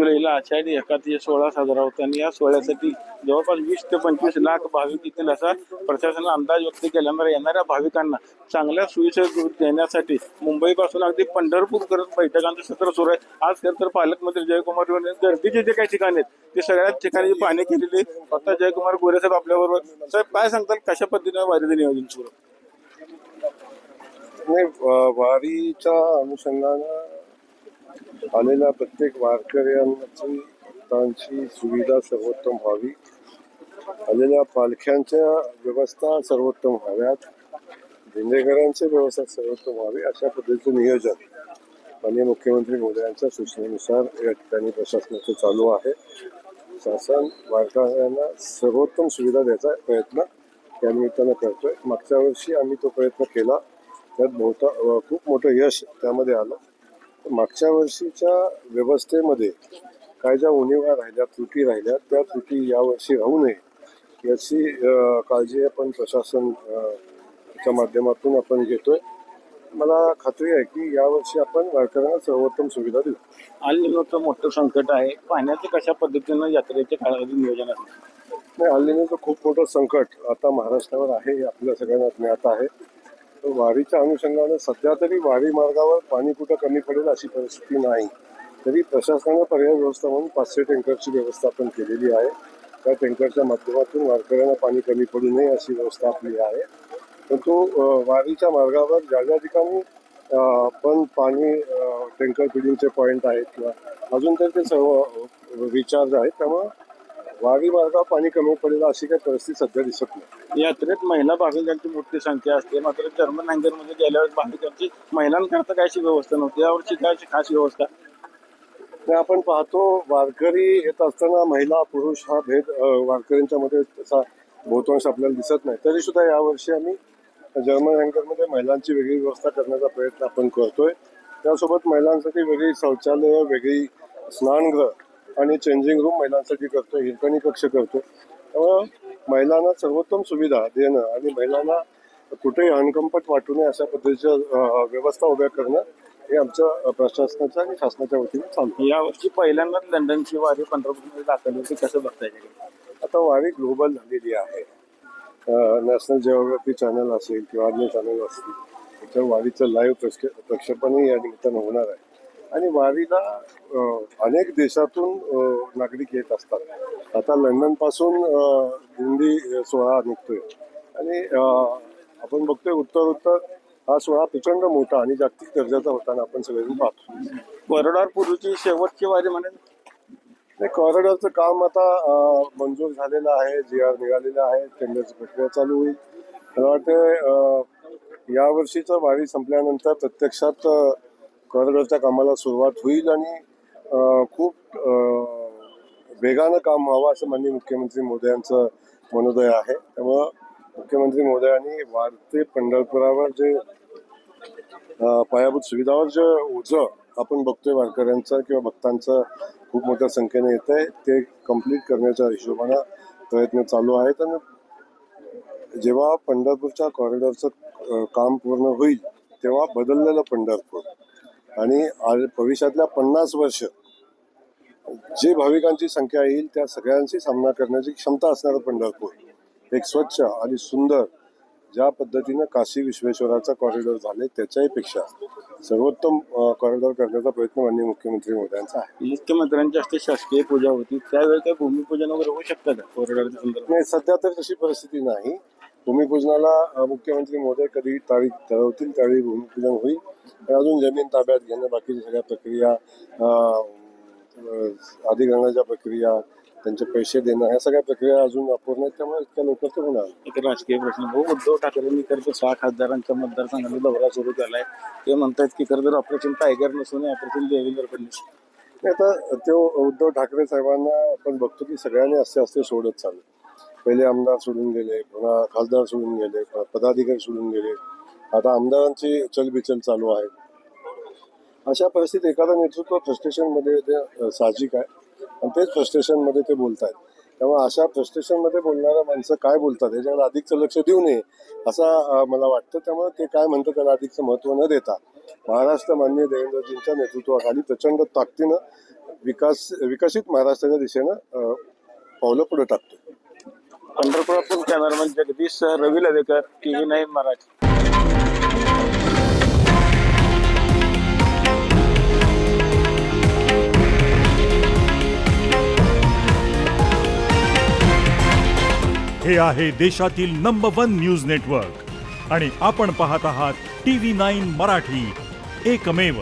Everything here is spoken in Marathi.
जुलैला आषाढी एकादशी सोहळा साजरा होतो आणि या सोहळ्यासाठी जवळपास 20 ते 25 लाख भाविक येतील असा प्रशासनाने अंदाज व्यक्त केल्यामुळे येणाऱ्या भाविकांना चांगल्या सोयीसुविधा देण्यासाठी मुंबईपासून अगदी पंढरपूर करत बैठकांचं सत्र सुरू आहे. आज खरं तर पालकमंत्री जयकुमार गोरे गर्दीचे जे काही ठिकाणी आहेत ते सगळ्याच ठिकाणी पाहणी केलेली. आता जयकुमार गोरे साहेब आपल्याबरोबर. साहेब काय सांगतात, कशा पद्धतीने वारीचं नियोजन सुरू? वारीच्या अनुषंगानं आलेल्या प्रत्येक वारकऱ्यांची भक्तांची सुविधा सर्वोत्तम व्हावी, आलेल्या पालख्यांच्या व्यवस्था सर्वोत्तम व्हाव्यात, दिंडेकरांची व्यवस्था सर्वोत्तम व्हावी अशा पद्धतीचं नियोजन माननीय मुख्यमंत्री महोदयांच्या सूचनेनुसार या ठिकाणी प्रशासनाचं चालू आहे. शासन वारकऱ्यांना सर्वोत्तम सुविधा द्यायचा प्रयत्न या निमित्तानं करतोय. मागच्या वर्षी आम्ही तो प्रयत्न केला, त्यात खूप मोठं यश त्यामध्ये आलं. मागच्या वर्षीच्या व्यवस्थेमध्ये काय ज्या उणिवा राहिल्या, त्रुटी राहिल्या, त्या त्रुटी यावर्षी राहू नये याची काळजी आपण प्रशासनच्या माध्यमातून आपण घेतोय. मला खात्री आहे की यावर्षी आपण वारकऱ्यांना सर्वोत्तम सुविधा देऊ. अल्निनोचं मोठं संकट आहे, पाण्याचं कशा पद्धतीनं यात्रेच्या काळामध्ये नियोजन आहे? नाही, अल्निनोचं खूप मोठं संकट आता महाराष्ट्रावर आहे हे आपल्या सगळ्यांना ज्ञात आहे. वारीच्या अनुषंगाने सध्या तरी वारी मार्गावर पाणी कुठं कमी पडेल अशी परिस्थिती नाही. तरी प्रशासनानं पर्याय व्यवस्था म्हणून 500 टँकरची व्यवस्था आपण केलेली आहे. त्या टँकरच्या माध्यमातून वारकऱ्यांना पाणी कमी पडू नये अशी व्यवस्था आपली आहे. परंतु वारीच्या मार्गावर ज्या ज्या ठिकाणी पण पाणी टँकर फिलिंगचे पॉईंट आहेत किंवा अजून तर ते सर्व रिचार्ज आहेत, त्यामुळं वारी मार्गावर पाणी कमी पडेल अशी काही परिस्थिती सध्या दिसत नाही. यात्रेत महिला भाविकांची मोठी संख्या असते, मात्र जर्मन हँगरमध्ये गेल्यावेळेस भाविकांची महिलांकरता कायची व्यवस्था नव्हती. यावर्षी काय खास व्यवस्था? आपण पाहतो वारकरी येत असताना महिला पुरुष हा भेद वारकऱ्यांच्या मध्ये तसा बहुतांश आपल्याला दिसत नाही. तरी सुद्धा यावर्षी आम्ही जर्मन हँगरमध्ये महिलांची वेगळी व्यवस्था करण्याचा प्रयत्न आपण करतोय. त्यासोबत महिलांसाठी वेगळी शौचालय, वेगळी स्नानगृह आणि चेंजिंग रूम महिलांसाठी करतोय, हिरकणी कक्ष करतोय. त्यामुळं महिलांना सर्वोत्तम सुविधा देणं आणि महिलांना कुठेही अनकम्फर्ट वाटू नये अशा पद्धतीच्या व्यवस्था उभ्या करणं हे आमच्या प्रशासनाच्या आणि शासनाच्या वतीने चालतं. यावर्षी पहिल्यांदाच लंडनची वारी पंढरपूरमध्ये दाखल होती, कसं बघताय? आता वारी ग्लोबल झालेली आहे. नॅशनल जिओग्राफी चॅनल असेल किंवा अन्य चॅनल असतील, त्याच्या वारीचं लाईव्ह प्रक्षेपणही या निमित्तानं होणार आहे. आणि वारीला अनेक देशातून नागरिक येत असतात. आता लंडनपासून दिंडी सोहळा निघतोय आणि आपण बघतोय उत्तर हा सोहळा प्रचंड मोठा आणि जागतिक दर्जाचा होताना आपण सगळेजण पाहतो. कॉरिडॉर पूर्वीची शेवटची वारी म्हणेल. नाही, कॉरिडॉरचं काम आता मंजूर झालेलं आहे, GR निघालेलं आहे, टेंडरची प्रक्रिया चालू होईल. मला वाटतं यावर्षीचं वारी संपल्यानंतर प्रत्यक्षात कॉरिडॉरच्या कामाला सुरुवात होईल आणि खूप वेगानं काम व्हावं असं माननीय मुख्यमंत्री महोदयांचं मनोदय आहे. त्यामुळं मुख्यमंत्री महोदयांनी वारी पंढरपुरावर जे पायाभूत सुविधावर जे ओझं आपण बघतोय वारकऱ्यांचं किंवा भक्तांचं खूप मोठ्या संख्येने येत आहे, ते कम्प्लीट करण्याच्या हिशोबानं प्रयत्न चालू आहेत. आणि जेव्हा पंढरपूरच्या कॉरिडॉरचं काम पूर्ण होईल तेव्हा बदललेलं पंढरपूर आणि भविष्यातल्या 50 वर्ष जे भाविकांची संख्या येईल त्या सगळ्यांशी सामना करण्याची क्षमता असणारं पंढरपूर, एक स्वच्छ आणि सुंदर ज्या पद्धतीनं काशी विश्वेश्वराचा कॉरिडॉर झाले त्याच्याही पेक्षा सर्वोत्तम कॉरिडॉर करण्याचा प्रयत्न माननीय मुख्यमंत्री महोदयांचा आहे. मुख्यमंत्र्यांच्या हस्ते शासकीय पूजा होती, त्यावेळी काही भूमिपूजन वगैरे होऊ शकतं का कॉरिडॉरच्या संदर्भात? नाही, सध्या तर तशी परिस्थिती नाही. भूमिपूजनाला मुख्यमंत्री महोदय कधी तारीख ठरवतील त्यावेळी भूमिपूजन होईल. अजून जमीन ताब्यात घेणं, बाकीच्या सगळ्या प्रक्रिया, अधिग्रहणाच्या प्रक्रिया, त्यांचे पैसे देणं, ह्या सगळ्या प्रक्रिया अजून अपूर्ण आहेत. त्यामुळे इतक्या लवकर तर होणार. एक राजकीय प्रश्न भाऊ, उद्धव ठाकरेंनी खरं तर 6 खासदारांच्या मतदारसंघाचा दौरा सुरू केलाय. ते म्हणतात की खरं तर ऑपरेशन टायगर नसून ऑपरेशन देवेंद्र फडणवीस. आता तो उद्धव ठाकरे साहेबांना आपण बघतो की सगळ्यांनी असे सोडत चालले. पहिले आमदार सोडून गेले, पुन्हा खासदार सोडून गेले, पदाधिकारी सोडून गेले, आता आमदारांची चलबिचल चालू आहे. अशा परिस्थितीत एखादं नेतृत्व फ्रस्ट्रेशनमध्ये ते साहजिक आहे आणि तेच फ्रस्ट्रेशनमध्ये ते बोलत आहेत. त्यामुळे अशा फ्रस्ट्रेशनमध्ये बोलणाऱ्या माणसं काय बोलतात याच्याकडे अधिकचं लक्ष देऊ नये असं मला वाटतं. त्यामुळे ते काय म्हणतं त्याला अधिकचं महत्त्व न देता महाराष्ट्र माननीय देवेंद्रजींच्या नेतृत्वाखाली प्रचंड ताकदीनं विकसित महाराष्ट्राच्या दिशेनं पावलं पुढे टाकतो. पंढरपुरातून कॅमेरामॅन जगदीश रवी लवेकर, TV9 मराठी. हे आहे देशातील नंबर 1 न्यूज नेटवर्क आणि आपण पाहत आहात TV9 मराठी, एकमेव.